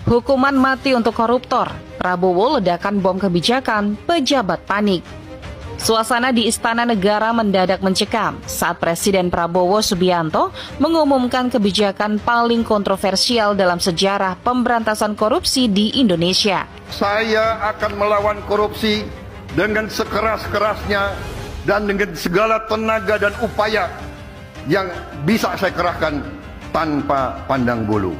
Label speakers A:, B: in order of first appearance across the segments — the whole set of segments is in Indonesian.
A: Hukuman mati untuk koruptor, Prabowo ledakan bom kebijakan, pejabat panik. Suasana di Istana Negara mendadak mencekam saat Presiden Prabowo Subianto mengumumkan kebijakan paling kontroversial dalam sejarah pemberantasan korupsi di Indonesia.
B: Saya akan melawan korupsi dengan sekeras-kerasnya dan dengan segala tenaga dan upaya yang bisa saya kerahkan tanpa pandang bulu.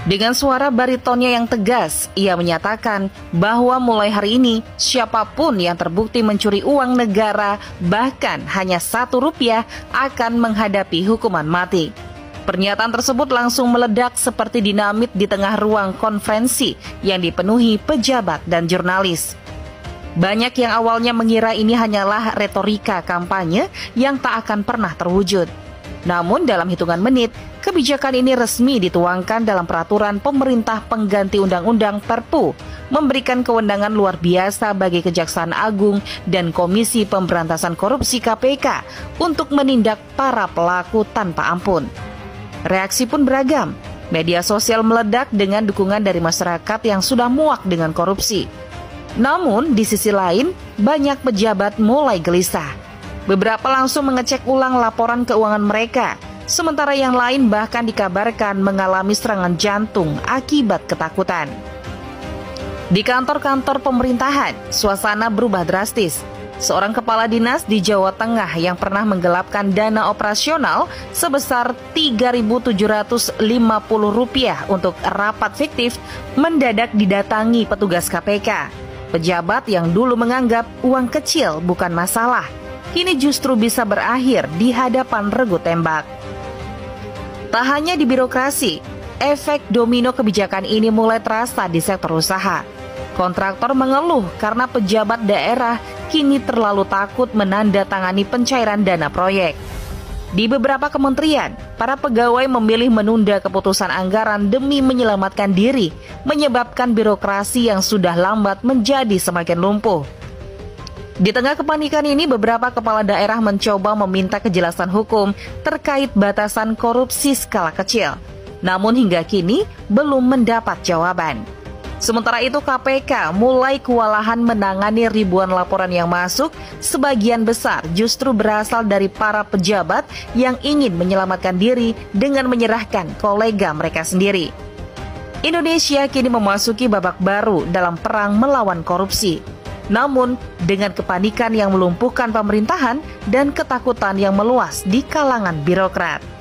A: Dengan suara baritonnya yang tegas, ia menyatakan bahwa mulai hari ini, siapapun yang terbukti mencuri uang negara, bahkan hanya Rp1, akan menghadapi hukuman mati. Pernyataan tersebut langsung meledak seperti dinamit di tengah ruang konferensi yang dipenuhi pejabat dan jurnalis. Banyak yang awalnya mengira ini hanyalah retorika kampanye yang tak akan pernah terwujud. Namun dalam hitungan menit, kebijakan ini resmi dituangkan dalam peraturan pemerintah pengganti Undang-Undang Perpu, memberikan kewenangan luar biasa bagi Kejaksaan Agung dan Komisi Pemberantasan Korupsi KPK untuk menindak para pelaku tanpa ampun. Reaksi pun beragam. Media sosial meledak dengan dukungan dari masyarakat yang sudah muak dengan korupsi. Namun di sisi lain, banyak pejabat mulai gelisah. Beberapa langsung mengecek ulang laporan keuangan mereka, sementara yang lain bahkan dikabarkan mengalami serangan jantung akibat ketakutan. Di kantor-kantor pemerintahan, suasana berubah drastis. Seorang kepala dinas di Jawa Tengah yang pernah menggelapkan dana operasional sebesar Rp3.750 untuk rapat fiktif mendadak didatangi petugas KPK. Pejabat yang dulu menganggap uang kecil bukan masalah, kini justru bisa berakhir di hadapan regu tembak. Tak hanya di birokrasi, efek domino kebijakan ini mulai terasa di sektor usaha. Kontraktor mengeluh karena pejabat daerah kini terlalu takut menandatangani pencairan dana proyek. Di beberapa kementerian, para pegawai memilih menunda keputusan anggaran demi menyelamatkan diri, menyebabkan birokrasi yang sudah lambat menjadi semakin lumpuh. Di tengah kepanikan ini, beberapa kepala daerah mencoba meminta kejelasan hukum terkait batasan korupsi skala kecil. Namun hingga kini belum mendapat jawaban. Sementara itu KPK mulai kewalahan menangani ribuan laporan yang masuk, sebagian besar justru berasal dari para pejabat yang ingin menyelamatkan diri dengan menyerahkan kolega mereka sendiri. Indonesia kini memasuki babak baru dalam perang melawan korupsi. Namun, dengan kepanikan yang melumpuhkan pemerintahan dan ketakutan yang meluas di kalangan birokrat.